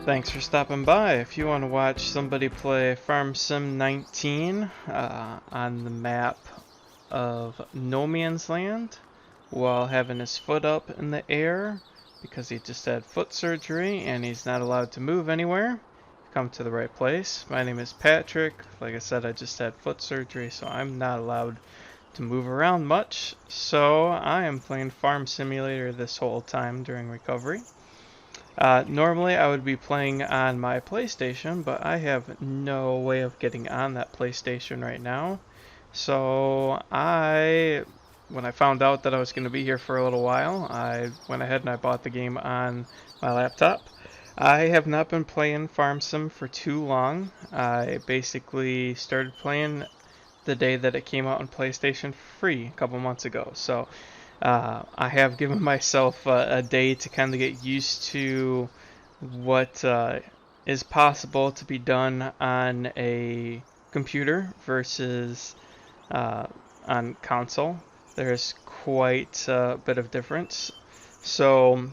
Thanks for stopping by. If you want to watch somebody play Farm Sim 19 on the map of No Man's Land while having his foot up in the air because he just had foot surgery and he's not allowed to move anywhere, you've come to the right place. My name is Patrick. Like I said, I just had foot surgery, so I'm not allowed to move around much. So I am playing Farm Simulator this whole time during recovery. Normally I would be playing on my PlayStation, but I have no way of getting on that PlayStation right now. So when I found out that I was going to be here for a little while, I went ahead and I bought the game on my laptop. I have not been playing Farm Sim for too long. I basically started playing the day that it came out on PlayStation free a couple months ago. So I have given myself a day to kind of get used to what is possible to be done on a computer versus on console. There's quite a bit of difference. So,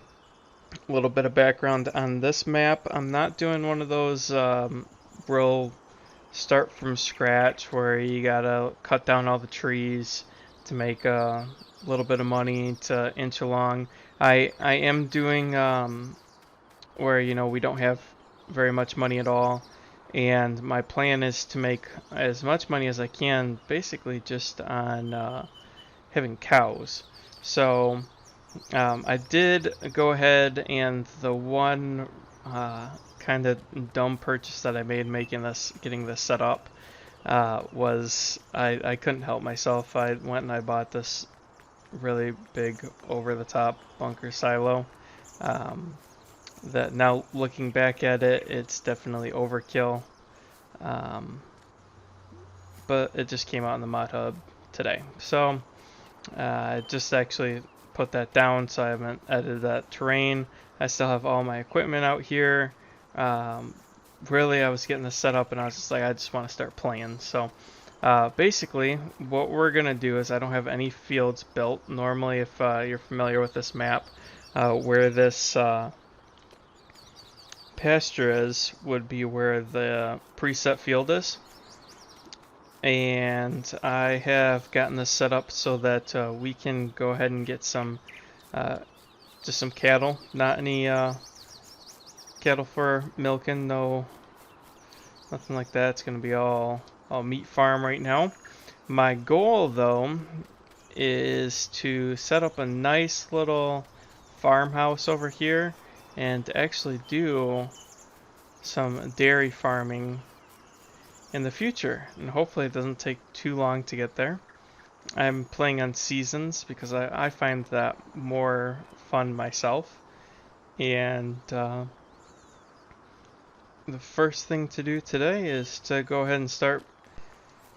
a little bit of background on this map. I'm not doing one of those real start from scratch where you gotta cut down all the trees to make a little bit of money to inch along. I am doing where we don't have very much money at all, and my plan is to make as much money as I can, basically just on having cows. So I did go ahead, and the one kind of dumb purchase that I made getting this set up was I couldn't help myself. I went and I bought this really big over-the-top bunker silo. That now looking back at it, it's definitely overkill. Um, but it just came out in the mod hub today. So I just actually put that down, so I haven't edited that terrain. I still have all my equipment out here. Really, I was getting this set up and I was just like, I just want to start playing. So basically, what we're going to do is I don't have any fields built. Normally, if you're familiar with this map, where this pasture is would be where the preset field is. And I have gotten this set up so that we can go ahead and get some just some cattle, not any cattle for milking, no, nothing like that. It's gonna be all meat farm right now. My goal though is to set up a nice little farmhouse over here and actually do some dairy farming in the future, and hopefully it doesn't take too long to get there. I'm playing on seasons because I find that more fun myself. And the first thing to do today is to go ahead and start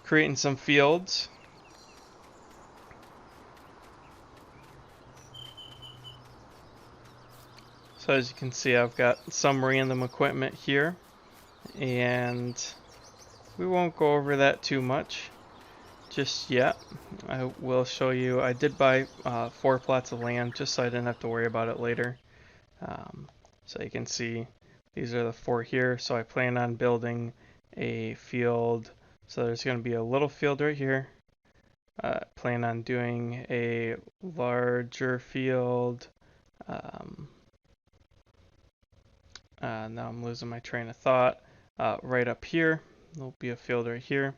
creating some fields. So as you can see, I've got some random equipment here, and we won't go over that too much just yet. I will show you. I did buy 4 plots of land just so I didn't have to worry about it later. So you can see these are the 4 here. So I plan on building a field. So there's going to be a little field right here. Plan on doing a larger field. Now I'm losing my train of thought. Right up here, there'll be a field right here.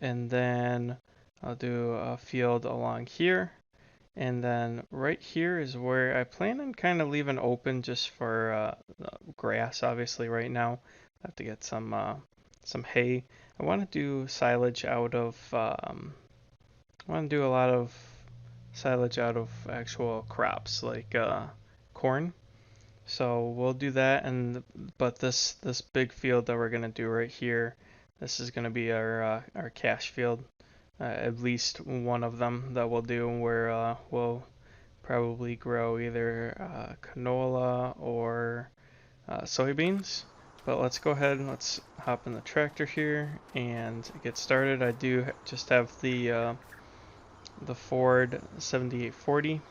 And then I'll do a field along here. And then right here is where I plan on kind of leaving open just for grass, obviously right now. I have to get some hay. I want to do silage out of, I want to do a lot of silage out of actual crops like corn. So we'll do that, but this big field that we're gonna do right here, this is gonna be our cash field. At least one of them that we'll do where we'll probably grow either canola or soybeans. But let's go ahead and let's hop in the tractor here and get started. I do just have the Ford 7840.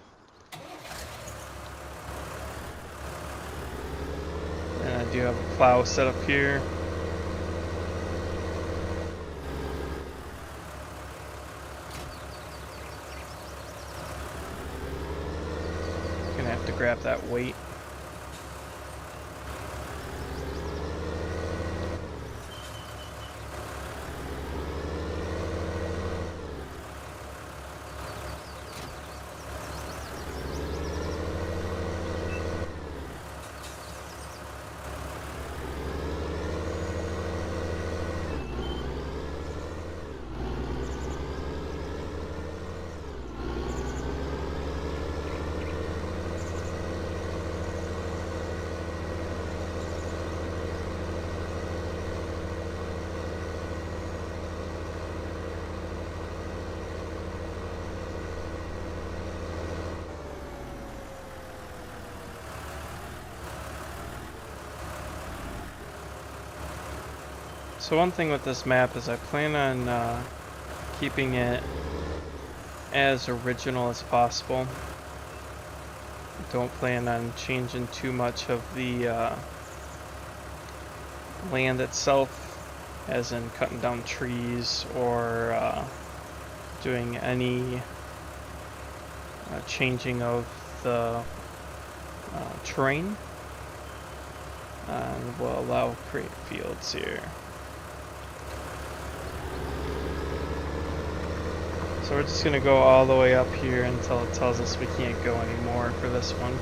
And I do have a plow set up here. Gonna have to grab that weight. So one thing with this map is I plan on keeping it as original as possible. Don't plan on changing too much of the land itself, as in cutting down trees or doing any changing of the terrain. And we'll allow create fields here. So we're just gonna go all the way up here until it tells us we can't go anymore for this one.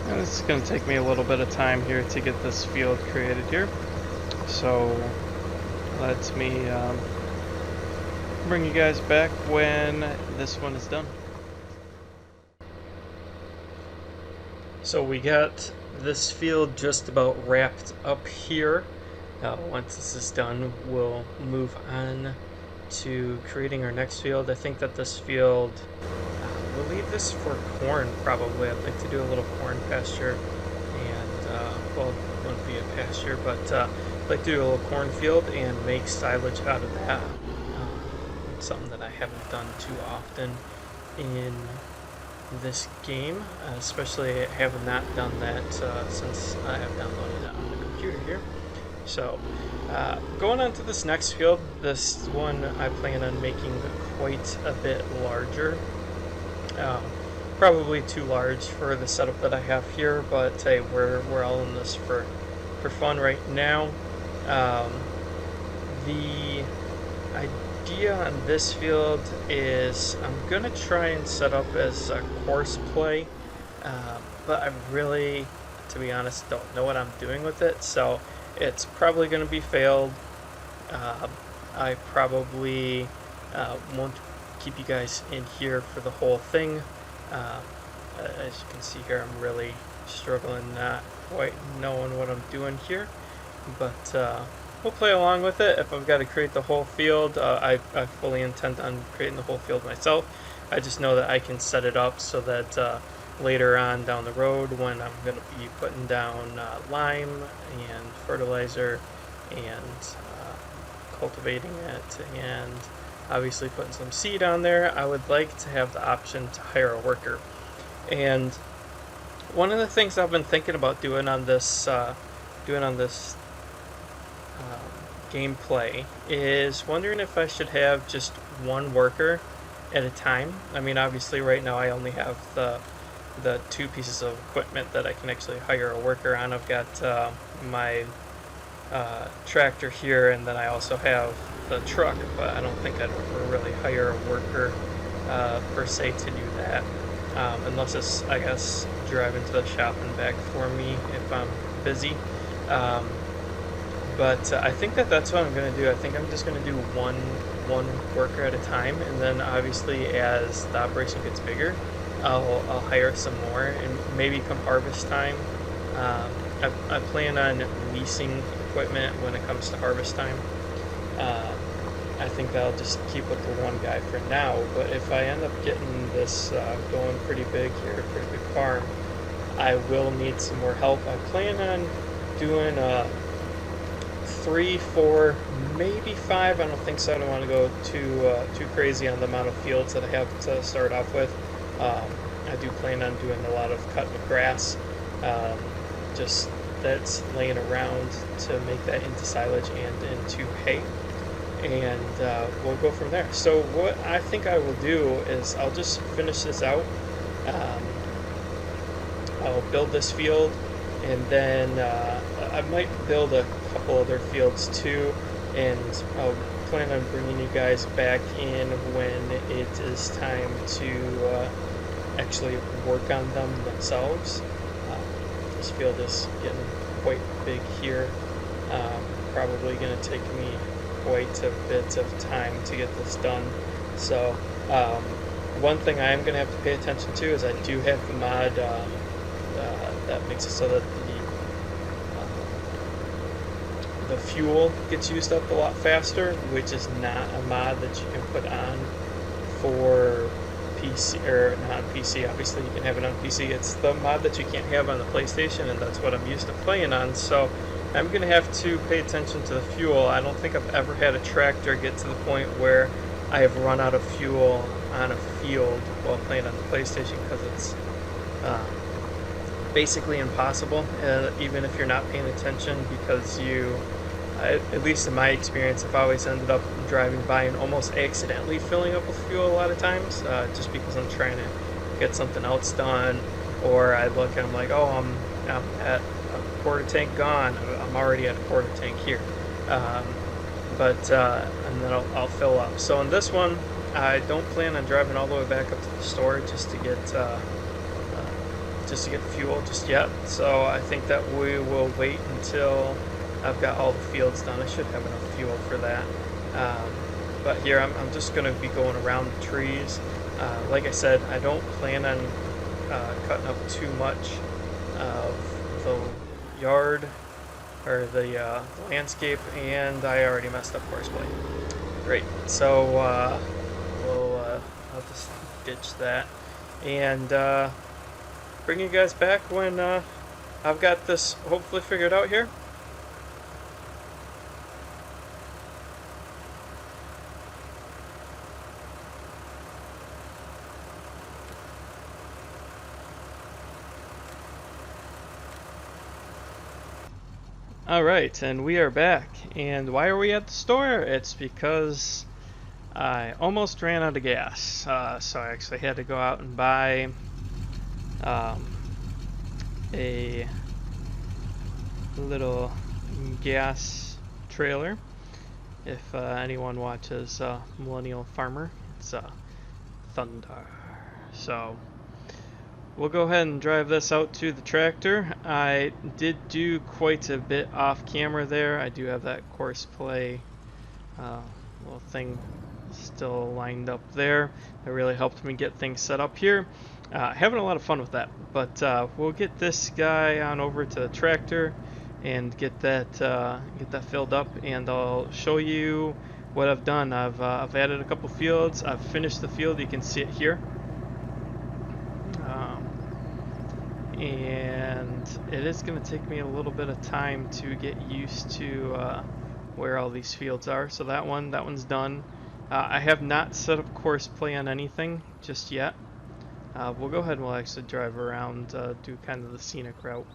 And this is going to take me a little bit of time here to get this field created here. So let me bring you guys back when this one is done. So we got this field just about wrapped up here. Once this is done, we'll move on to creating our next field. I think that this field, we'll leave this for corn probably. I'd like to do a little corn pasture, and well, it wouldn't be a pasture, but I'd like to do a little cornfield and make silage out of that. Something that I haven't done too often in this game, especially having not done that since I have downloaded it on the computer here. So going on to this next field, this one I plan on making quite a bit larger. Probably too large for the setup that I have here, but hey, we're all in this for fun right now. The idea on this field is I'm gonna try and set up as a course play, but I really, to be honest, don't know what I'm doing with it, so it's probably gonna be failed. I probably won't keep you guys in here for the whole thing. As you can see here, I'm really struggling, not quite knowing what I'm doing here, but we'll play along with it. If I've got to create the whole field, I fully intend on creating the whole field myself. I just know that I can set it up so that later on down the road, when I'm going to be putting down lime and fertilizer and cultivating it and obviously putting some seed on there, I would like to have the option to hire a worker. And one of the things I've been thinking about doing on this gameplay is wondering if I should have just one worker at a time. I mean, obviously right now I only have the two pieces of equipment that I can actually hire a worker on. I've got my tractor here, and then I also have the truck, but I don't think I'd ever really hire a worker per se to do that, unless it's, I guess, driving to the shop and back for me if I'm busy. But I think that's what I'm going to do. I think I'm just going to do one worker at a time, and then obviously as the operation gets bigger, I'll hire some more, and maybe come harvest time, I plan on leasing equipment when it comes to harvest time. I think that I'll just keep with the one guy for now. But if I end up getting this going pretty big here, pretty big farm, I will need some more help. I plan on doing 3, 4, maybe 5. I don't think so. I don't want to go too crazy on the amount of fields that I have to start off with. I do plan on doing a lot of cutting of grass, just that's laying around to make that into silage and into hay, and we'll go from there. So what I think I will do is I'll just finish this out. Um, I'll build this field, and then I might build a couple other fields too, and I'll plan on bringing you guys back in when it is time to actually work on them themselves. This field is getting quite big here. Probably going to take me quite a bit of time to get this done. So one thing I am going to have to pay attention to is I do have the mod that makes it so that the fuel gets used up a lot faster, which is not a mod that you can put on for PC, or not on PC, obviously you can have it on PC. It's the mod that you can't have on the PlayStation, and that's what I'm used to playing on. So I'm going to have to pay attention to the fuel. I don't think I've ever had a tractor get to the point where I have run out of fuel on a field while playing on the PlayStation, because it's basically impossible, even if you're not paying attention, because you, at least in my experience, I've always ended up driving by and almost accidentally filling up with fuel a lot of times, just because I'm trying to get something else done, or I look and I'm like, oh, I'm at a quarter tank gone, I'm already at a quarter tank here, and then I'll fill up. So in this one, I don't plan on driving all the way back up to the store just to get fuel just yet. So I think that we will wait until I've got all the fields done. I should have enough fuel for that. But here I'm just going to be going around the trees. Like I said, I don't plan on cutting up too much of the yard or the landscape, and I already messed up horseplay. Great. So I'll just ditch that and bring you guys back when I've got this hopefully figured out here. Alright, and we are back. And why are we at the store? It's because I almost ran out of gas. So I actually had to go out and buy a little gas trailer. If anyone watches Millennial Farmer, it's Thunder. So we'll go ahead and drive this out to the tractor. I did do quite a bit off camera there. I do have that course play little thing still lined up there. That really helped me get things set up here. Having a lot of fun with that. But we'll get this guy on over to the tractor and get that filled up, and I'll show you what I've done. I've added a couple fields. I've finished the field. You can see it here. And it is going to take me a little bit of time to get used to where all these fields are. So that one's done. I have not set up course play on anything just yet. We'll go ahead and we'll actually drive around, do kind of the scenic route.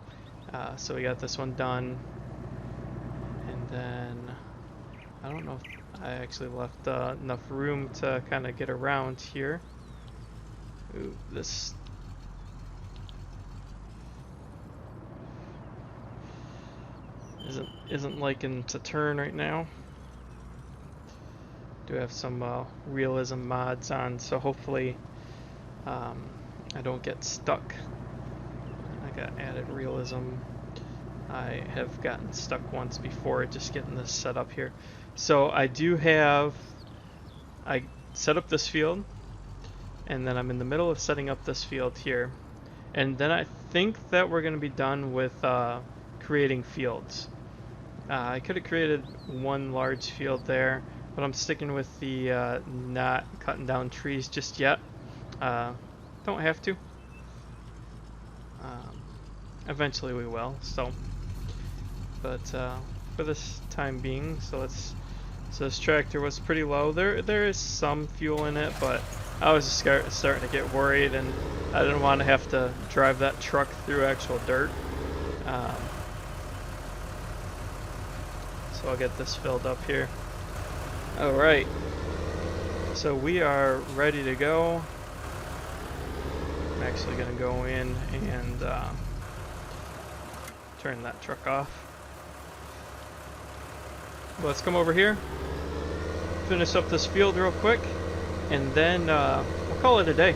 So we got this one done, and then I don't know if I actually left enough room to kind of get around here. Ooh, this isn't liking to turn right now. Do have some realism mods on, so hopefully I don't get stuck. I got added realism. I have gotten stuck once before just getting this set up here. So I set up this field, and then I'm in the middle of setting up this field here, and then I think that we're going to be done with creating fields. I could have created one large field there, but I'm sticking with the not cutting down trees just yet. Don't have to. Eventually we will. So, but for this time being, so this tractor was pretty low. There is some fuel in it, but I was just starting to get worried, and I didn't want to have to drive that truck through actual dirt. So I'll get this filled up here. Alright, so we are ready to go. I'm actually going to go in and turn that truck off. Let's come over here, finish up this field real quick, and then we'll call it a day.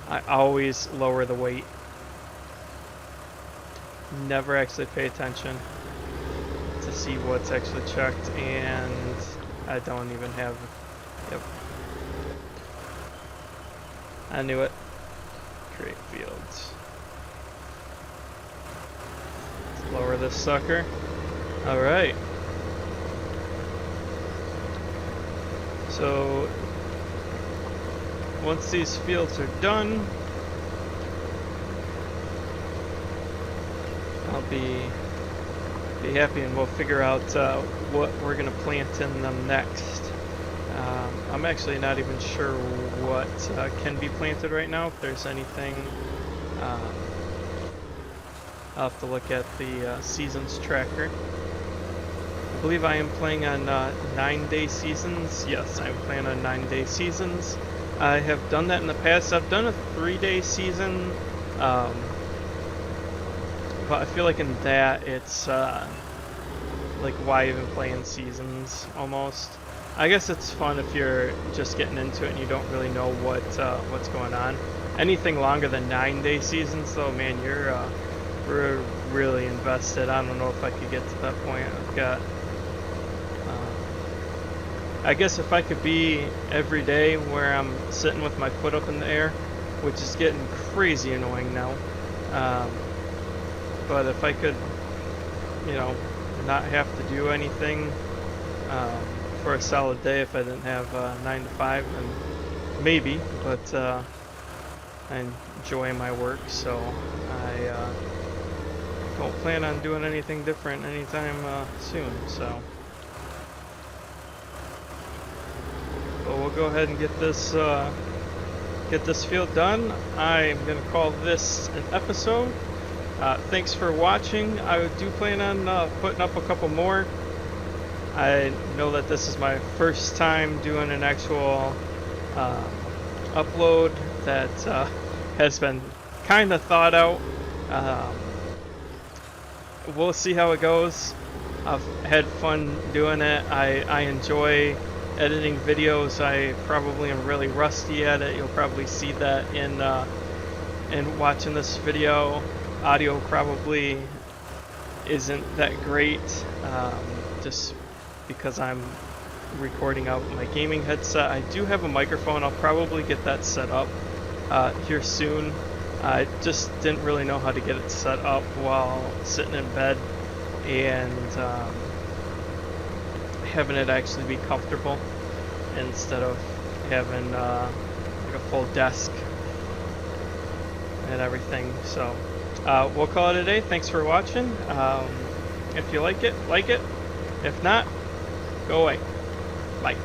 I always lower the weight. Never actually pay attention to see what's actually checked, and I don't even have. Yep. I knew it. Create fields. Let's lower this sucker. Alright. So once these fields are done, I'll be happy, and we'll figure out what we're gonna plant in them next. I'm actually not even sure what can be planted right now. If there's anything, I'll have to look at the seasons tracker. I believe I am playing on 9-day seasons. Yes, I'm playing on 9-day seasons. I have done that in the past. I've done a 3-day season. But I feel like in that it's like, why even play in seasons almost. I guess it's fun if you're just getting into it and you don't really know what's going on. Anything longer than 9-day seasons though, man, we're really invested. I don't know if I could get to that point. I've got I guess if I could be every day where I'm sitting with my foot up in the air, which is getting crazy annoying now. But if I could, you know, not have to do anything for a solid day, if I didn't have 9 to 5, then maybe. But I enjoy my work, so I don't plan on doing anything different anytime soon. So, but we'll go ahead and get this field done. I'm gonna call this an episode. Thanks for watching. I do plan on putting up a couple more. I know that this is my first time doing an actual upload that has been kind of thought out. We'll see how it goes. I've had fun doing it. I enjoy editing videos. I probably am really rusty at it. You'll probably see that in watching this video. Audio probably isn't that great, just because I'm recording out my gaming headset. I do have a microphone. I'll probably get that set up here soon. I just didn't really know how to get it set up while sitting in bed and having it actually be comfortable instead of having like a full desk and everything. So we'll call it a day. Thanks for watching. If you like it, like it. If not, go away. Bye.